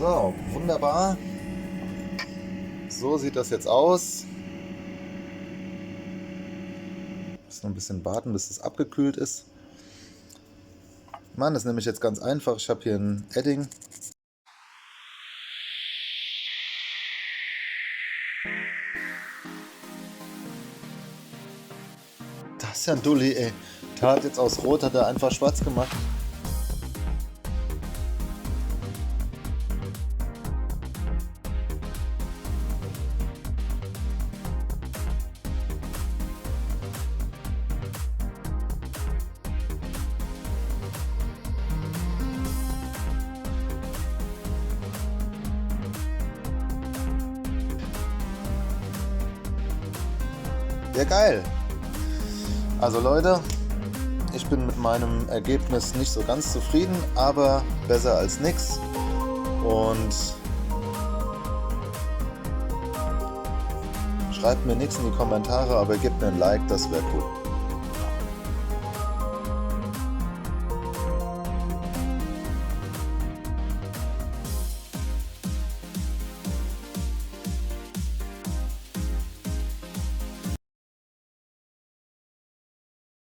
So, wunderbar. So sieht das jetzt aus. Muss noch ein bisschen warten, bis es abgekühlt ist. Mann, das ist nämlich jetzt ganz einfach. Ich habe hier ein Edding. Das ist ja ein Dulli, ey. Tat jetzt aus Rot, hat er einfach schwarz gemacht. Ja, geil. Also Leute, ich bin mit meinem Ergebnis nicht so ganz zufrieden, aber besser als nix. Und schreibt mir nichts in die Kommentare, aber gebt mir ein Like, das wäre cool.